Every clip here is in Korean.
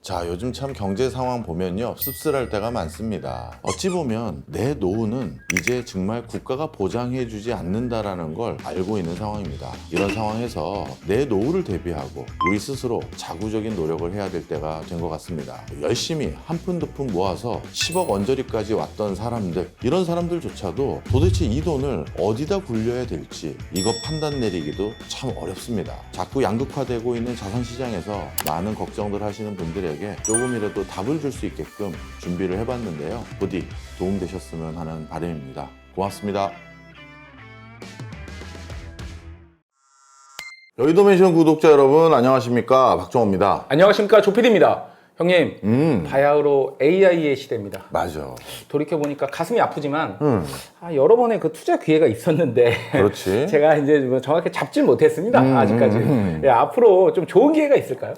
자, 요즘 참 경제 상황 보면요, 씁쓸할 때가 많습니다. 어찌 보면 내 노후는 이제 정말 국가가 보장해주지 않는다라는 걸 알고 있는 상황입니다. 이런 상황에서 내 노후를 대비하고 우리 스스로 자구적인 노력을 해야 될 때가 된 것 같습니다. 열심히 한 푼 두 푼 모아서 10억 언저리까지 왔던 사람들, 이런 사람들조차도 도대체 이 돈을 어디다 굴려야 될지 이거 판단 내리기도 참 어렵습니다. 자꾸 양극화되고 있는 자산시장에서 많은 걱정들 하시는 분들에게 조금이라도 답을 줄 수 있게끔 준비를 해봤는데요. 부디 도움되셨으면 하는 바람입니다. 고맙습니다. 여의도 맨션 구독자 여러분, 안녕하십니까? 박정호입니다. 안녕하십니까, 조PD입니다. 형님, 바야흐로 AI의 시대입니다. 맞아. 돌이켜보니까 가슴이 아프지만 여러 번의 그 투자 기회가 있었는데 그렇지. 제가 이제 뭐 정확히 잡질 못했습니다. 아직까지. 예, 앞으로 좀 좋은 기회가 있을까요?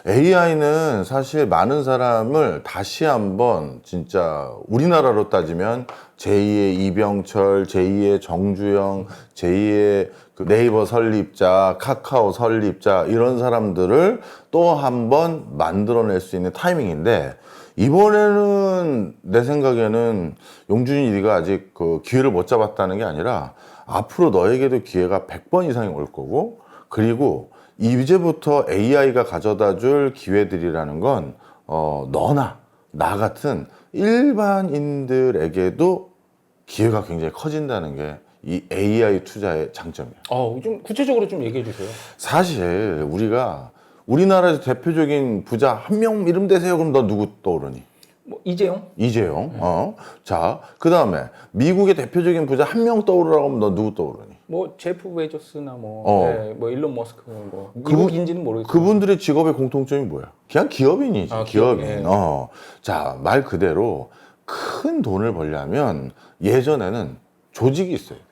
AI는 사실 많은 사람을 다시 한번 진짜 우리나라로 따지면 제2의 이병철, 제2의 정주영, 제2의 그 네이버 설립자, 카카오 설립자, 이런 사람들을 또 한번 만들어낼 수 있는 타이밍인데, 이번에는 내 생각에는 용준이 네가 아직 그 기회를 못 잡았다는 게 아니라 앞으로 너에게도 기회가 100번 이상이 올 거고, 그리고 이제부터 AI가 가져다 줄 기회들이라는 건 너나 나 같은 일반인들에게도 기회가 굉장히 커진다는 게 이 AI 투자의 장점이에요. 좀 구체적으로 좀 얘기해 주세요. 사실 우리나라에서 대표적인 부자 한 명 이름 대세요. 그럼 너 누구 떠오르니? 뭐 이재용? 이재용. 자, 그 다음에 미국의 대표적인 부자 한 명 떠오르라고 하면 너 누구 떠오르니? 뭐 제프 베조스나 뭐 일론 머스크, 뭐 미국인지는 모르겠지만 그분들의 직업의 공통점이 뭐야? 그냥 기업인이지. 기업인. 예. 자, 말 그대로 큰 돈을 벌려면 예전에는 조직이 있어야 돼.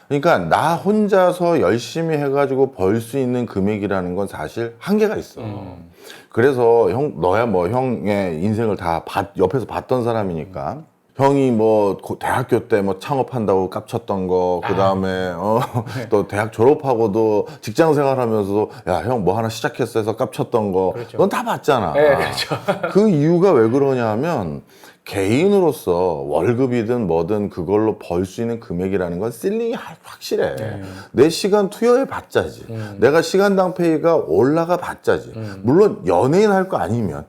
그러니까 나 혼자서 열심히 해가지고 벌 수 있는 금액이라는 건 사실 한계가 있어. 그래서 너야 뭐 형의 인생을 다 옆에서 봤던 사람이니까. 형이 뭐 대학교 때 뭐 창업한다고 깝쳤던 거, 그 다음에 또 대학 졸업하고도 직장 생활하면서도 야, 형 뭐 하나 시작했어 해서 깝쳤던 거, 그렇죠. 넌 다 봤잖아. 네, 그렇죠. 그 이유가 왜 그러냐면 개인으로서 월급이든 뭐든 그걸로 벌 수 있는 금액이라는 건 실링이 확실해. 내 시간 투여해 봤자지. 내가 시간당 페이가 올라가 봤자지. 물론 연예인 할 거 아니면.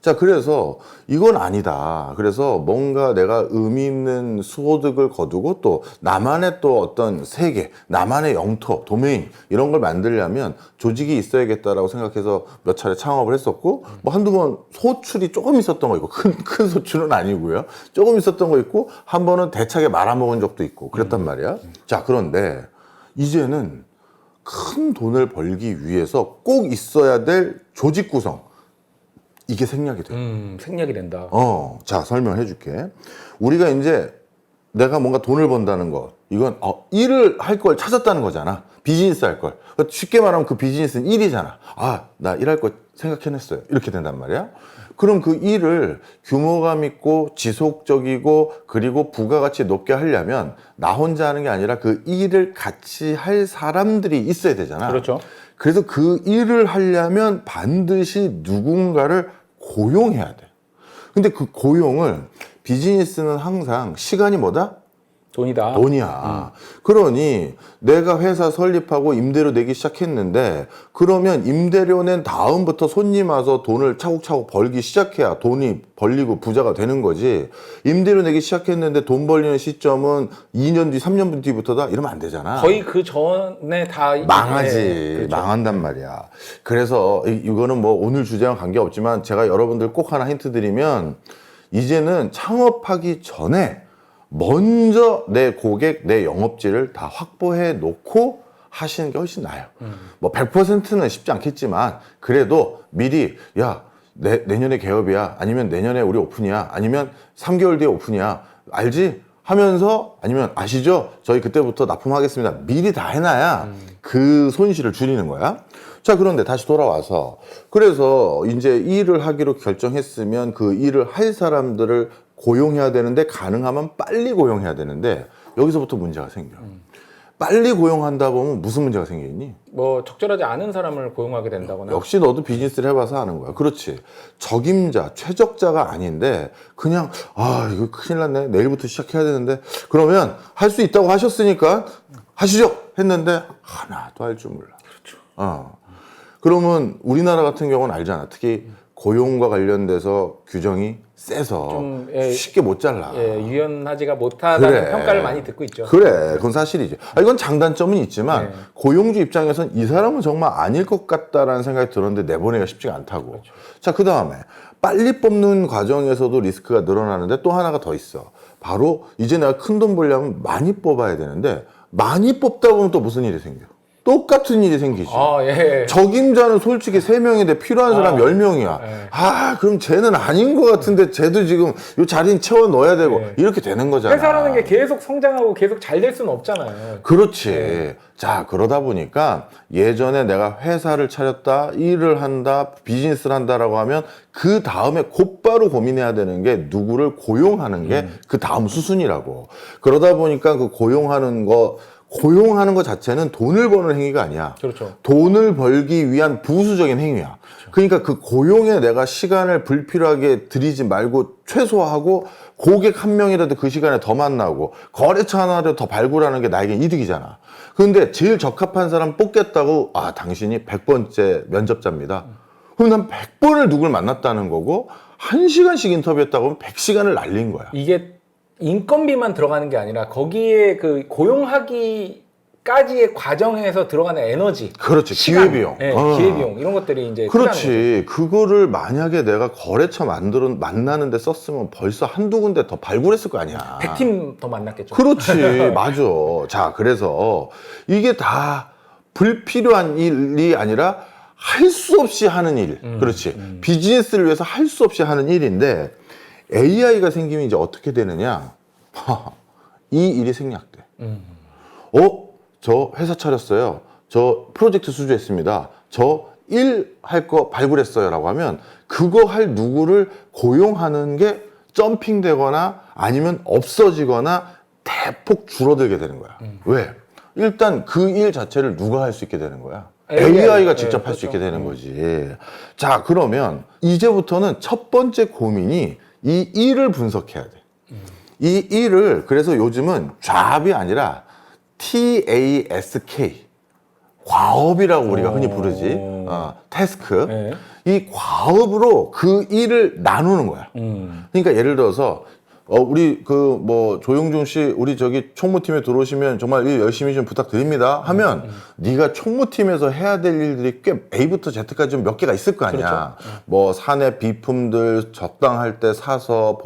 자, 그래서 이건 아니다. 그래서 뭔가 내가 의미 있는 소득을 거두고 또 나만의 또 어떤 세계, 나만의 영토, 도메인 이런 걸 만들려면 조직이 있어야겠다라고 생각해서 몇 차례 창업을 했었고, 뭐 한두 번 소출이 조금 있었던 거 있고, 큰 소출은 아니고요. 조금 있었던 거 있고, 한 번은 대차게 말아먹은 적도 있고 그랬단 말이야. 자, 그런데 이제는 큰 돈을 벌기 위해서 꼭 있어야 될 조직 구성, 이게 생략이 돼. 생략이 된다. 자, 설명해 줄게. 우리가 이제 내가 뭔가 돈을 번다는 거, 이건 일을 할 걸 찾았다는 거잖아. 비즈니스 할 걸. 쉽게 말하면 그 비즈니스는 일이잖아. 나 일할 거 생각해냈어요. 이렇게 된단 말이야. 그럼 그 일을 규모감 있고 지속적이고 그리고 부가가치 높게 하려면 나 혼자 하는 게 아니라 그 일을 같이 할 사람들이 있어야 되잖아. 그렇죠. 그래서 그 일을 하려면 반드시 누군가를 고용해야 돼. 근데 그 고용을, 비즈니스는 항상 시간이 뭐다? 돈이야. 그러니 내가 회사 설립하고 임대료 내기 시작했는데, 그러면 임대료 낸 다음부터 손님 와서 돈을 차곡차곡 벌기 시작해야 돈이 벌리고 부자가 되는 거지. 임대료 내기 시작했는데 돈 벌리는 시점은 2년 뒤, 3년 뒤부터다? 이러면 안 되잖아. 거의 그 전에 다 망하지. 그렇죠. 망한단 말이야. 그래서 이거는 뭐 오늘 주제랑 관계없지만 제가 여러분들 꼭 하나 힌트 드리면, 이제는 창업하기 전에 먼저 내 고객, 내 영업지를 다 확보해 놓고 하시는 게 훨씬 나아요. 뭐 100%는 쉽지 않겠지만 그래도 미리, 야, 내년에 개업이야, 아니면 내년에 우리 오픈이야, 아니면 3개월 뒤에 오픈이야, 알지? 하면서, 아니면 아시죠? 저희 그때부터 납품하겠습니다. 미리 다 해놔야 그 손실을 줄이는 거야. 자, 그런데 다시 돌아와서, 그래서 이제 일을 하기로 결정했으면 그 일을 할 사람들을 고용해야 되는데, 가능하면 빨리 고용해야 되는데, 여기서부터 문제가 생겨. 빨리 고용한다 보면 무슨 문제가 생기니? 뭐 적절하지 않은 사람을 고용하게 된다거나. 역시 너도 비즈니스를 해봐서 아는 거야. 그렇지. 적임자, 최적자가 아닌데 그냥 아 이거 큰일 났네. 내일부터 시작해야 되는데 그러면 할 수 있다고 하셨으니까 하시죠 했는데 하나도 할 줄 몰라. 그렇죠. 그러면 우리나라 같은 경우는 알잖아. 특히 고용과 관련돼서 규정이 세서 좀, 쉽게 못 잘라. 예, 유연하지가 못하다는 그래. 평가를 많이 듣고 있죠. 그래, 그건 사실이지. 이건 장단점은 있지만 네. 고용주 입장에선 이 사람은 정말 아닐 것 같다라는 생각이 들었는데 내보내기가 쉽지가 않다고. 그렇죠. 자, 그 다음에 빨리 뽑는 과정에서도 리스크가 늘어나는데 또 하나가 더 있어. 바로 이제 내가 큰 돈 벌려면 많이 뽑아야 되는데 많이 뽑다 보면 또 무슨 일이 생겨? 똑같은 일이 생기지. 예. 적임자는 솔직히 3명인데 필요한 사람 10명이야. 예. 그럼 쟤는 아닌 것 같은데 쟤도 지금 이 자리는 채워 넣어야 되고 예. 이렇게 되는 거잖아. 회사라는 게 계속 성장하고 계속 잘 될 수는 없잖아요. 그렇지. 자, 그러다 보니까 예전에 내가 회사를 차렸다, 일을 한다, 비즈니스를 한다라고 하면 그 다음에 곧바로 고민해야 되는 게 누구를 고용하는 게 그 다음 수순이라고. 그러다 보니까 그 고용하는 거 자체는 돈을 버는 행위가 아니야. 그렇죠. 돈을 벌기 위한 부수적인 행위야. 그러니까 그 고용에 내가 시간을 불필요하게 들이지 말고 최소화하고 고객 한 명이라도 그 시간에 더 만나고 거래처 하나라도 더 발굴하는 게 나에게 이득이잖아. 그런데 제일 적합한 사람 뽑겠다고 당신이 100번째 면접자입니다. 그럼 난 100번을 누굴 만났다는 거고 1시간씩 인터뷰했다고 하면 100시간을 날린 거야. 이게 인건비만 들어가는 게 아니라 거기에 그 고용하기까지의 과정에서 들어가는 에너지. 그렇지. 시간, 기회비용. 예, 기회비용 이런 것들이 이제 그렇지. 그거를 만약에 내가 거래처 만나는데 썼으면 벌써 한두 군데 더 발굴했을 거 아니야. 100팀 더 만났겠죠. 그렇지. 맞아. 자, 그래서 이게 다 불필요한 일이 아니라 할 수 없이 하는 일. 그렇지. 비즈니스를 위해서 할 수 없이 하는 일인데 AI가 생기면 이제 어떻게 되느냐? 이 일이 생략돼. 저 회사 차렸어요. 저 프로젝트 수주했습니다. 저 일 할 거 발굴했어요. 라고 하면 그거 할 누구를 고용하는 게 점핑되거나 아니면 없어지거나 대폭 줄어들게 되는 거야. 왜? 일단 그 일 자체를 누가 할 수 있게 되는 거야? AI가 직접 할 수 있게 되는 거지. 자, 그러면 이제부터는 첫 번째 고민이 이 일을 분석해야 돼. 이 일을 그래서 요즘은 잡이 아니라 TASK 과업이라고 우리가 흔히 부르지. 태스크. 네. 이 과업으로 그 일을 나누는 거야. 그러니까 예를 들어서 우리 조용준 씨 우리 저기 총무팀에 들어오시면 정말 일 열심히 좀 부탁드립니다 하면 네가 총무팀에서 해야 될 일들이 꽤 A부터 Z까지 좀 몇 개가 있을 거 아니야. 그렇죠. 뭐 사내 비품들 적당할 때 사서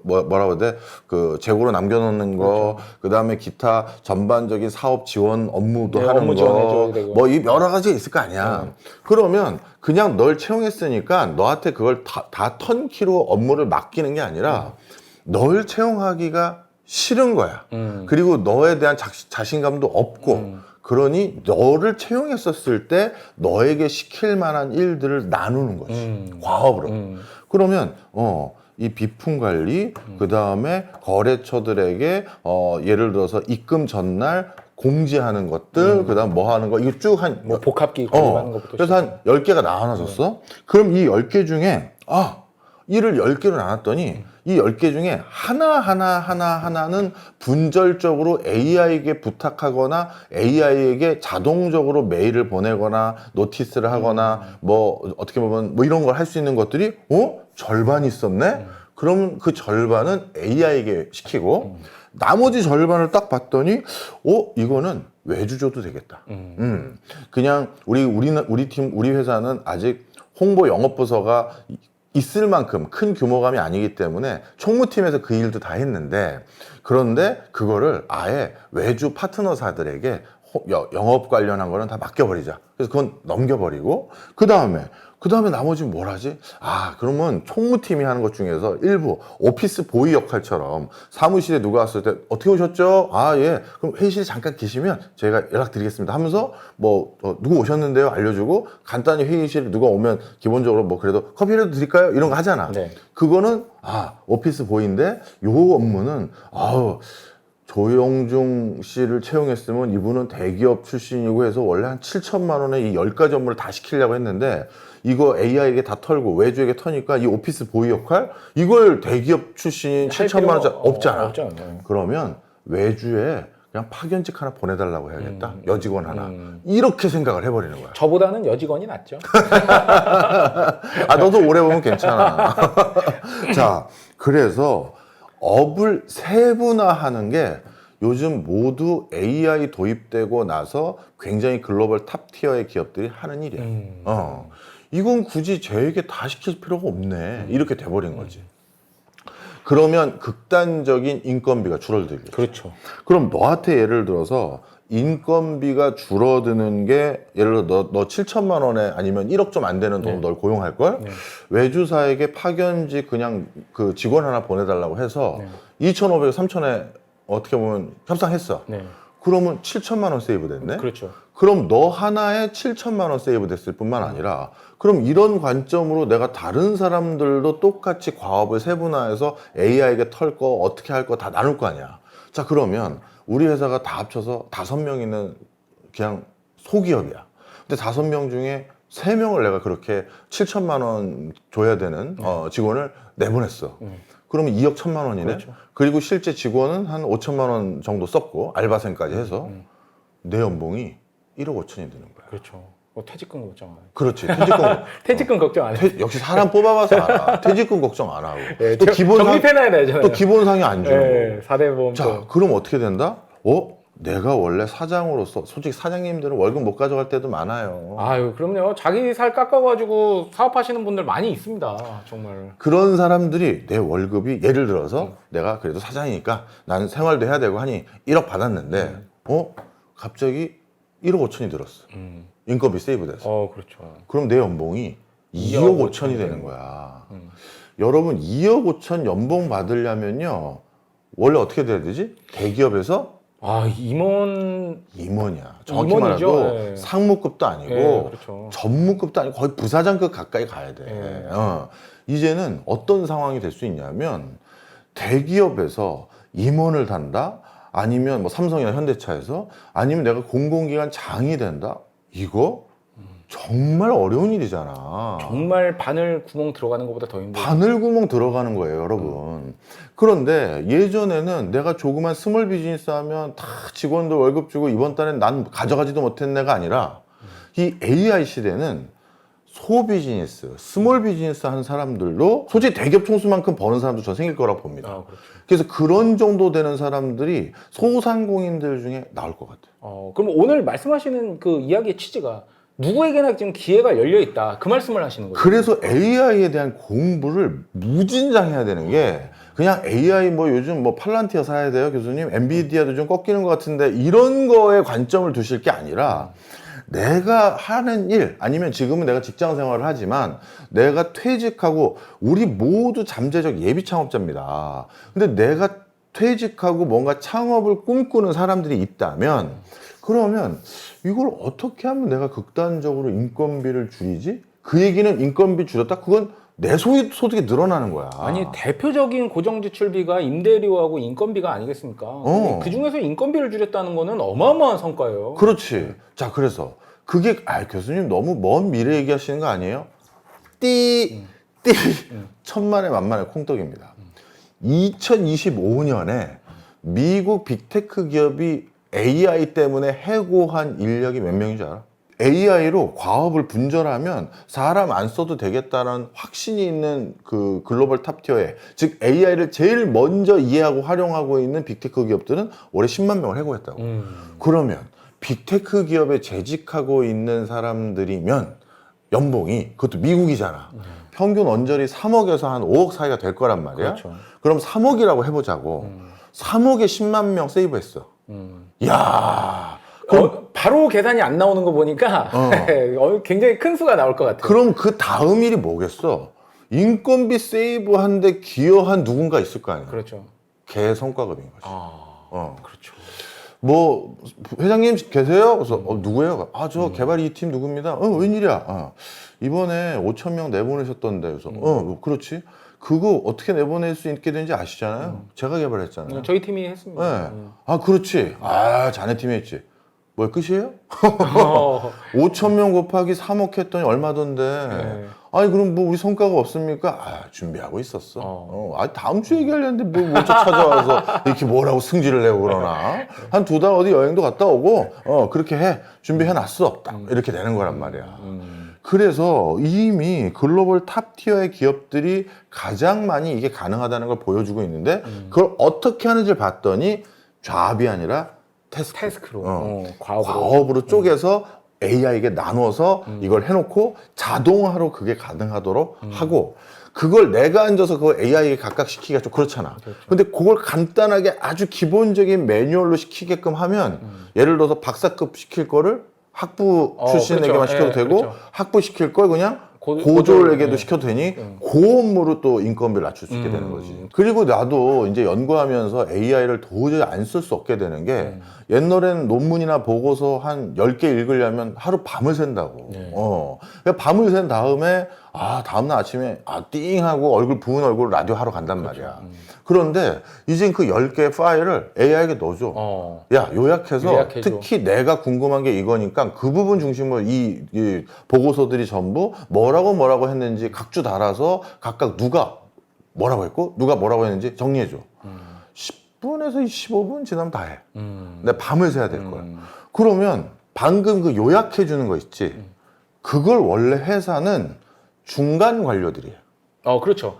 뭐라고 해야 돼? 그 재고로 남겨놓는 거, 그렇죠. 그다음에 기타 전반적인 사업 지원 업무도 네, 하는 업무 거, 지원해줘야 되고. 뭐 이 여러 가지가 있을 거 아니야. 그러면 그냥 널 채용했으니까 너한테 그걸 다 턴키로 업무를 맡기는 게 아니라 널 채용하기가 싫은 거야. 그리고 너에 대한 자신감도 없고 그러니 너를 채용했었을 때 너에게 시킬 만한 일들을 나누는 거지. 과업으로. 그러면 이 비품 관리, 그 다음에 거래처들에게 예를 들어서 입금 전날 공지하는 것들, 그 다음 뭐 하는 거, 이거 쭉 뭐 복합기 관리하는 것부터. 그래서 한 10개가 나눠졌어. 그럼 이 10개 중에, 일을 10개로 나눴더니, 이 10개 중에 하나는 분절적으로 AI에게 부탁하거나 AI에게 자동적으로 메일을 보내거나 노티스를 하거나 뭐 어떻게 보면 뭐 이런 걸 할 수 있는 것들이 절반이 있었네? 그럼 그 절반은 AI에게 시키고 나머지 절반을 딱 봤더니 이거는 외주 줘도 되겠다. 그냥 우리 회사는 아직 홍보 영업부서가 있을 만큼 큰 규모감이 아니기 때문에 총무팀에서 그 일도 다 했는데 그런데 그거를 아예 외주 파트너사들에게 영업 관련한 거는 다 맡겨버리자. 그래서 그건 넘겨버리고 그 다음에 나머지는 뭘 하지? 그러면 총무팀이 하는 것 중에서 일부 오피스 보이 역할처럼 사무실에 누가 왔을 때 어떻게 오셨죠? 예. 그럼 회의실에 잠깐 계시면 저희가 연락드리겠습니다 하면서 누구 오셨는데요? 알려주고 간단히 회의실에 누가 오면 기본적으로 뭐 그래도 커피라도 드릴까요? 이런 거 하잖아. 네. 그거는 오피스 보이인데 요 업무는 조영중 씨를 채용했으면 이분은 대기업 출신이고 해서 원래 한 7천만 원에 이 10가지 업무를 다 시키려고 했는데 이거 AI에게 다 털고 외주에게 터니까 이 오피스 보이 역할 이걸 대기업 출신인 7천만 원짜리 없잖아. 없잖아요. 그러면 외주에 그냥 파견직 하나 보내달라고 해야겠다. 여직원 하나. 이렇게 생각을 해버리는 거야. 저보다는 여직원이 낫죠. 아, 너도 오래 보면 괜찮아. 자, 그래서 업을 세분화하는 게 요즘 모두 AI 도입되고 나서 굉장히 글로벌 탑 티어의 기업들이 하는 일이야. 이건 굳이 쟤에게 다 시킬 필요가 없네. 이렇게 돼버린 거지. 그러면 극단적인 인건비가 줄어들겠죠. 그렇죠. 그럼 너한테 예를 들어서 인건비가 줄어드는 게 예를 들어 너 7천만 원에 아니면 1억 좀 안 되는 돈 널 고용할 걸 외주사에게 파견직 그냥 그 직원 하나 보내달라고 해서 2,500, 3,000에 어떻게 보면 협상했어. 그러면 7천만 원 세이브 됐네. 그렇죠. 그럼 너 하나에 7천만 원 세이브 됐을 뿐만 아니라 그럼 이런 관점으로 내가 다른 사람들도 똑같이 과업을 세분화해서 AI에게 털 거 어떻게 할 거 다 나눌 거 아니야. 자, 그러면 우리 회사가 다 합쳐서 5명이는 그냥 소기업이야. 근데 5명 중에 3명을 내가 그렇게 7천만 원 줘야 되는 직원을 내보냈어. 그러면 2억 1천만 원이네. 그렇죠. 그리고 실제 직원은 한 5천만 원 정도 썼고 알바생까지 해서 내 연봉이 1억 5천이 되는 거야. 그렇죠. 퇴직금 걱정 안 해요. 그렇지. 퇴직금. 퇴직금 걱정 안 해요. 역시 사람 뽑아봐서 알아. 퇴직금 걱정 안 하고. 네, 또 기본상, 적립해놔야 되잖아요. 또 기본상이 안 주는 네, 거고. 4대 보험. 자, 그럼 어떻게 된다? 내가 원래 사장으로서 솔직히 사장님들은 월급 못 가져갈 때도 많아요. 아유, 그럼요. 자기 살 깎아가지고 사업하시는 분들 많이 있습니다. 정말. 그런 사람들이 내 월급이 예를 들어서 내가 그래도 사장이니까 나는 생활도 해야 되고 하니 1억 받았는데 갑자기 1억 5천이 들었어. 인건비 세이브 돼서. 그렇죠. 그럼 내 연봉이 2억 5천이 되는 거야. 여러분 2억 5천 연봉 받으려면요 원래 어떻게 돼야 되지? 대기업에서 임원이야. 정확히 임원이죠. 말하고 네. 상무급도 아니고 네, 그렇죠. 전무급도 아니고 거의 부사장급 가까이 가야 돼. 네. 이제는 어떤 상황이 될 수 있냐면 대기업에서 임원을 단다? 아니면 뭐 삼성이나 현대차에서 아니면 내가 공공기관 장이 된다? 이거 정말 어려운 일이잖아. 정말 바늘 구멍 들어가는 것보다 더 힘들어요. 바늘구멍 들어가는 거예요, 여러분. 그런데 예전에는 내가 조그만 스몰 비즈니스 하면 다 직원들 월급 주고 이번 달엔 난 가져가지도 못했네가 아니라 이 AI 시대는 소 비즈니스, 스몰 비즈니스 하는 사람들도 솔직히 대기업 총수만큼 버는 사람도 전 생길 거라고 봅니다. 그렇죠. 그래서 그런 정도 되는 사람들이 소상공인들 중에 나올 것 같아요. 그럼 오늘 말씀하시는 그 이야기의 취지가 누구에게나 지금 기회가 열려 있다. 그 말씀을 하시는 거죠. 그래서 AI에 대한 공부를 무진장해야 되는 게 그냥 AI 뭐 요즘 뭐 팔란티어 사야 돼요, 교수님. 엔비디아도 좀 꺾이는 것 같은데 이런 거에 관점을 두실 게 아니라 내가 하는 일 아니면 지금은 내가 직장 생활을 하지만 내가 퇴직하고 우리 모두 잠재적 예비 창업자입니다. 근데 내가 퇴직하고 뭔가 창업을 꿈꾸는 사람들이 있다면 그러면 이걸 어떻게 하면 내가 극단적으로 인건비를 줄이지? 그 얘기는 인건비 줄였다? 그건 내 소득이 늘어나는 거야. 아니 대표적인 고정지출비가 임대료하고 인건비가 아니겠습니까? 그 중에서 인건비를 줄였다는 거는 어마어마한 성과예요. 그렇지. 자, 그래서 그게 교수님 너무 먼 미래 얘기하시는 거 아니에요? 천만에 만만의 콩떡입니다. 2025년에 미국 빅테크 기업이 AI 때문에 해고한 인력이 몇 명인 줄 알아? AI로 과업을 분절하면 사람 안 써도 되겠다는 확신이 있는 그 글로벌 탑티어에 즉 AI를 제일 먼저 이해하고 활용하고 있는 빅테크 기업들은 올해 10만 명을 해고했다고. 그러면 빅테크 기업에 재직하고 있는 사람들이면 연봉이 그것도 미국이잖아. 평균 언저리 3억에서 한 5억 사이가 될 거란 말이야. 그렇죠. 그럼 3억이라고 해보자고. 3억에 10만 명 세이브했어. 야, 바로 계산이 안 나오는 거 보니까 굉장히 큰 수가 나올 것 같아요. 그럼 그 다음 일이 뭐겠어? 인건비 세이브한데 기여한 누군가 있을 거 아니야. 그렇죠. 걔 성과급인 거지. 그렇죠. 뭐 회장님 계세요? 그래서 누구예요? 저 개발 2팀 누구입니다. 웬일이야? 이번에 5천 명 내보내셨던데 그래서 그렇지. 그거 어떻게 내보낼 수 있게 되는지 아시잖아요. 제가 개발했잖아요. 저희 팀이 했습니다. 네. 아 그렇지. 아 자네 팀이 했지. 뭐야 끝이에요? 5천 명 곱하기 3억 했더니 얼마던데. 네. 아니 그럼 뭐 우리 성과가 없습니까? 아 준비하고 있었어. 아 다음 주 얘기하려는데 뭐 먼저 찾아와서 이렇게 뭐라고 승질을 내고 그러나. 한 2달 어디 여행도 갔다 오고 그렇게 해. 준비해놨어. 딱 이렇게 되는 거란 말이야. 그래서 이미 글로벌 탑 티어의 기업들이 가장 많이 이게 가능하다는 걸 보여주고 있는데 그걸 어떻게 하는지를 봤더니 잡이 아니라 태스크로 과업으로. 과업으로 쪼개서 AI에게 나눠서 이걸 해놓고 자동화로 그게 가능하도록 하고 그걸 내가 앉아서 그걸 AI에게 각각 시키기가 좀 그렇잖아. 그렇죠. 근데 그걸 간단하게 아주 기본적인 매뉴얼로 시키게끔 하면 예를 들어서 박사급 시킬 거를 학부 출신에게만 그렇죠. 시켜도 예, 되고 그렇죠. 학부 시킬 걸 그냥 고졸에게도 고졸에게도 시켜도 되니 고업무로 또 인건비를 낮출 수 있게 되는 거지. 그리고 나도 이제 연구하면서 AI를 도저히 안 쓸 수 없게 되는 게 옛날에는 논문이나 보고서 한 10개 읽으려면 하루 밤을 샌다고. 그러니까 밤을 샌 다음에 다음날 아침에 띵하고 얼굴 부은 얼굴 라디오 하러 간단 말이야. 그런데 이젠 그 10개의 파일을 AI에게 넣어줘. 야 요약해서 요약해줘. 특히 내가 궁금한 게 이거니까 그 부분 중심으로 이 보고서들이 전부 뭐라고 했는지 각주 달아서 각각 누가 뭐라고 했고 누가 뭐라고 했는지 정리해줘. 10분에서 15분 지나면 다 해. 근데 밤을 새야 될 거야. 그러면 방금 그 요약해주는 거 있지. 그걸 원래 회사는 중간 관료들이에요. 그렇죠.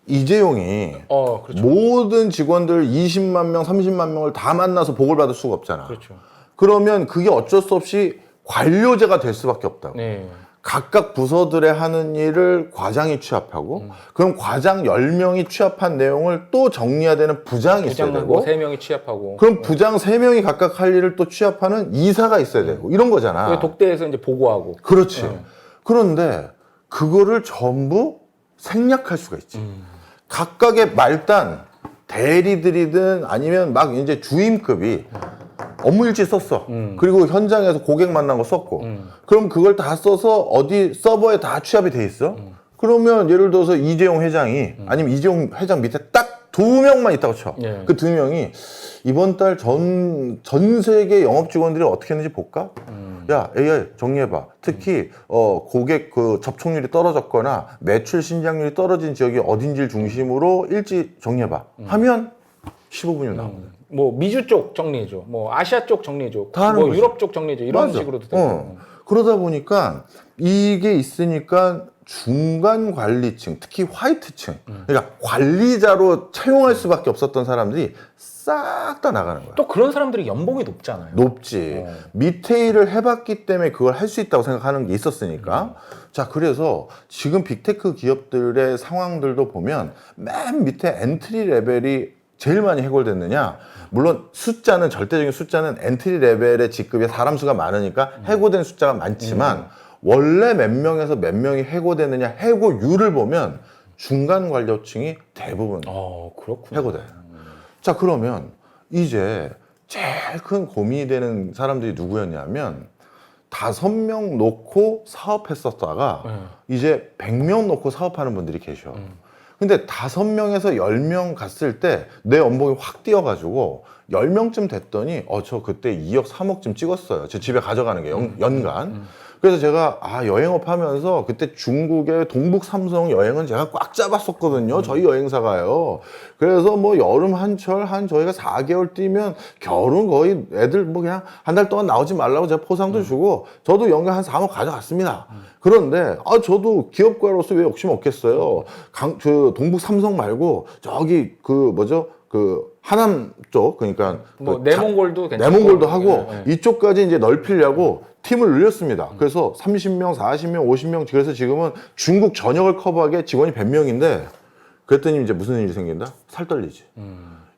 이재용이 그렇죠. 모든 직원들 20만 명, 30만 명을 다 만나서 복을 받을 수가 없잖아. 그렇죠. 그러면 그게 어쩔 수 없이 관료제가 될 수밖에 없다고. 네. 각각 부서들의 하는 일을 과장이 취합하고 그럼 과장 10명이 취합한 내용을 또 정리해야 되는 부장이 있어야 되고 3명이 취합하고 그럼 부장 3명이 각각 할 일을 또 취합하는 이사가 있어야 되고 이런 거잖아. 독대에서 이제 보고하고. 그렇지. 그런데 그거를 전부 생략할 수가 있지. 각각의 말단 대리들이든 아니면 막 이제 주임급이 업무 일지 썼어. 그리고 현장에서 고객 만난 거 썼고. 그럼 그걸 다 써서 어디 서버에 다 취합이 돼 있어. 그러면 예를 들어서 이재용 회장이 아니면 이재용 회장 밑에 딱 2명만 있다고 쳐. 예. 그 2명이 이번 달 전 세계 영업 직원들이 어떻게 했는지 볼까? 야, AI 정리해봐. 특히 고객 그 접촉률이 떨어졌거나 매출 신장률이 떨어진 지역이 어딘지를 중심으로 일지 정리해봐. 하면 15분이 나오거든. 뭐 미주 쪽 정리해줘. 뭐 아시아 쪽 정리해줘. 다 하는 뭐 거지. 유럽 쪽 정리해줘. 이런 맞아. 식으로도 되고. 그러다 보니까 이게 있으니까 중간 관리층, 특히 화이트층, 그러니까 관리자로 채용할 수밖에 없었던 사람들이 싹 다 나가는 거야. 또 그런 사람들이 연봉이 높잖아요. 높지. 밑에 일을 해봤기 때문에 그걸 할 수 있다고 생각하는 게 있었으니까. 자, 그래서 지금 빅테크 기업들의 상황들도 보면 맨 밑에 엔트리 레벨이 제일 많이 해고됐느냐? 물론 숫자는 절대적인 숫자는 엔트리 레벨의 직급에 사람 수가 많으니까 해고된 숫자가 많지만 원래 몇 명에서 몇 명이 해고됐느냐 해고율을 보면 중간 관료층이 대부분 그렇구나. 해고돼. 자, 그러면 이제 제일 큰 고민이 되는 사람들이 누구였냐면 5명 놓고 사업했었다가 이제 100명 놓고 사업하는 분들이 계셔. 근데 5명에서 10명 갔을 때 내 연봉이 확 뛰어가지고 10명쯤 됐더니 저 그때 2억 3억쯤 찍었어요. 제 집에 가져가는 게 연간. 그래서 제가 여행업 하면서 그때 중국의 동북 삼성 여행은 제가 꽉 잡았었거든요. 저희 여행사가요. 그래서 뭐 여름 한철 저희가 4개월 뛰면 겨울은 거의 애들 뭐 그냥 한 달 동안 나오지 말라고 제가 포상도 주고 저도 연간 한 3억 가져갔습니다. 그런데 저도 기업가로서 왜 욕심 없겠어요. 동북 삼성 말고 저기 하남 쪽 그러니까 뭐 내몽골도 괜찮고 내몽골도 하고 이쪽까지 이제 넓히려고 팀을 늘렸습니다. 그래서 30명, 40명, 50명 그래서 지금은 중국 전역을 커버하게 직원이 100명인데 그랬더니 이제 무슨 일이 생긴다? 살 떨리지.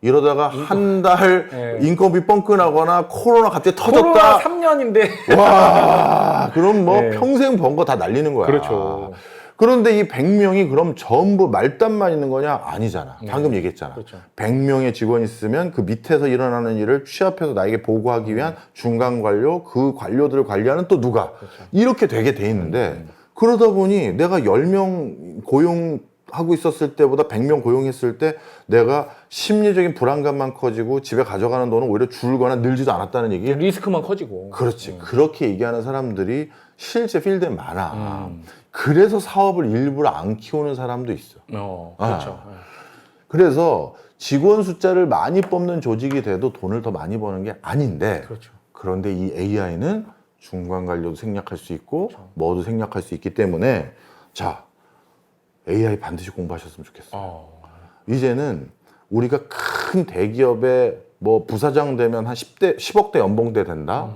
이러다가 한 달 인건비 뻥끈하거나 코로나 갑자기 터졌다. 코로나 3년인데. 와, 그럼 뭐 평생 번 거 다 날리는 거야. 그렇죠. 그런데 이 100명이 그럼 전부 말단만 있는 거냐? 아니잖아. 방금 얘기했잖아. 그렇죠. 100명의 직원이 있으면 그 밑에서 일어나는 일을 취합해서 나에게 보고하기 위한 중간 관료, 그 관료들을 관리하는 또 누가? 그렇죠. 이렇게 되게 돼 있는데 그러다 보니 내가 10명 고용하고 있었을 때보다 100명 고용했을 때 내가 심리적인 불안감만 커지고 집에 가져가는 돈은 오히려 줄거나 늘지도 않았다는 얘기. 리스크만 커지고. 그렇지. 그렇게 얘기하는 사람들이 실제 필드에 많아. 그래서 사업을 일부러 안 키우는 사람도 있어. 그렇죠. 그래서 직원 숫자를 많이 뽑는 조직이 돼도 돈을 더 많이 버는 게 아닌데, 그렇죠. 그런데 이 AI는 중간 관료도 생략할 수 있고 뭐도 생략할 수 있기 때문에, 자, AI 반드시 공부하셨으면 좋겠어요. 이제는 우리가 큰 대기업에 뭐 부사장 되면 한 10억대 연봉대 된다.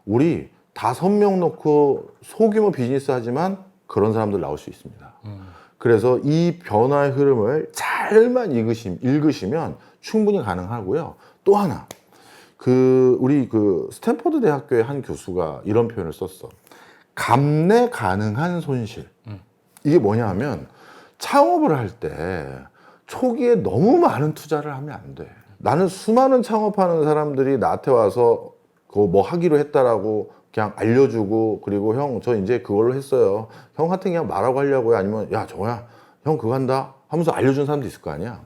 우리 5명 놓고 소규모 비즈니스 하지만 그런 사람들 나올 수 있습니다. 그래서 이 변화의 흐름을 잘만 읽으시면 충분히 가능하고요. 또 하나, 우리 스탠퍼드 대학교의 한 교수가 이런 표현을 썼어. 감내 가능한 손실. 이게 뭐냐 하면, 창업을 할 때 초기에 너무 많은 투자를 하면 안 돼. 나는 수많은 창업하는 사람들이 나한테 와서 그거 뭐 하기로 했다라고 그냥 알려주고, 그리고 형, 저 이제 그걸로 했어요. 형한테 그냥 말하고 하려고요. 아니면, 야, 정호야, 형 그거 한다 하면서 알려준 사람도 있을 거 아니야.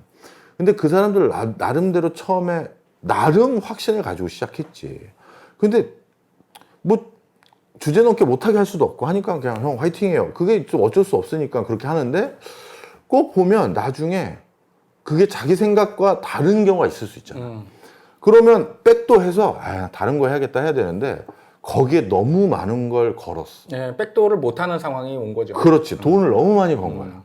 근데 그 사람들 나름대로 처음에 나름 확신을 가지고 시작했지. 근데 뭐 주제 넘게 못하게 할 수도 없고 하니까 그냥 형 화이팅해요. 그게 좀 어쩔 수 없으니까 그렇게 하는데, 꼭 보면 나중에 그게 자기 생각과 다른 경우가 있을 수 있잖아. 그러면 백도 해서 다른 거 해야겠다 해야 되는데, 거기에 너무 많은 걸 걸었어. 네, 백도어를 못하는 상황이 온 거죠. 그렇지. 돈을 너무 많이 번 거야.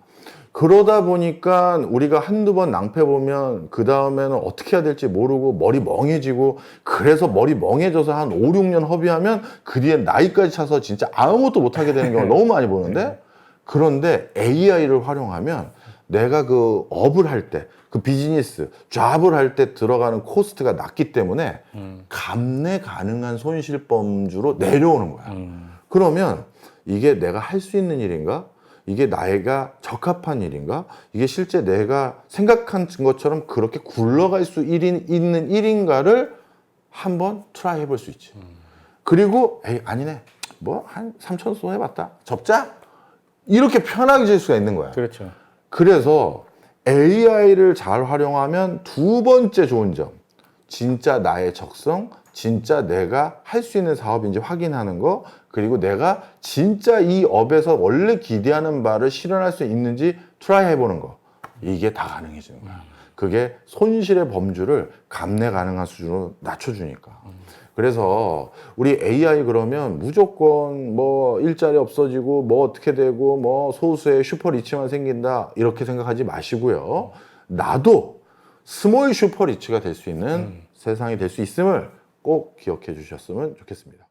그러다 보니까 우리가 한두 번 낭패 보면 그 다음에는 어떻게 해야 될지 모르고 머리 멍해지고, 그래서 머리 멍해져서 한 5, 6년 허비하면 그 뒤에 나이까지 차서 진짜 아무것도 못하게 되는 경우가 너무 많이 보는데, 그런데 AI를 활용하면 내가 그 업을 할 때, 그 비즈니스, 잡을 할 때 들어가는 코스트가 낮기 때문에 감내 가능한 손실 범주로 내려오는 거야. 그러면 이게 내가 할 수 있는 일인가? 이게 나이가 적합한 일인가? 이게 실제 내가 생각한 것처럼 그렇게 굴러갈 수 있는 일인가를 한번 트라이 해볼 수 있지. 그리고 에이 아니네, 뭐 한 3천 소 해봤다, 접자, 이렇게 편하게 질 수가 있는 거야. 그렇죠. 그래서 AI를 잘 활용하면 두 번째 좋은 점, 진짜 나의 적성, 진짜 내가 할 수 있는 사업인지 확인하는 거, 그리고 내가 진짜 이 업에서 원래 기대하는 바를 실현할 수 있는지 트라이 해보는 거. 이게 다 가능해지는 거야. 그게 손실의 범주를 감내 가능한 수준으로 낮춰주니까. 그래서 우리 AI 그러면 무조건 뭐 일자리 없어지고 뭐 어떻게 되고 뭐 소수의 슈퍼 리치만 생긴다, 이렇게 생각하지 마시고요. 나도 스몰 슈퍼 리치가 될 수 있는 세상이 될 수 있음을 꼭 기억해 주셨으면 좋겠습니다.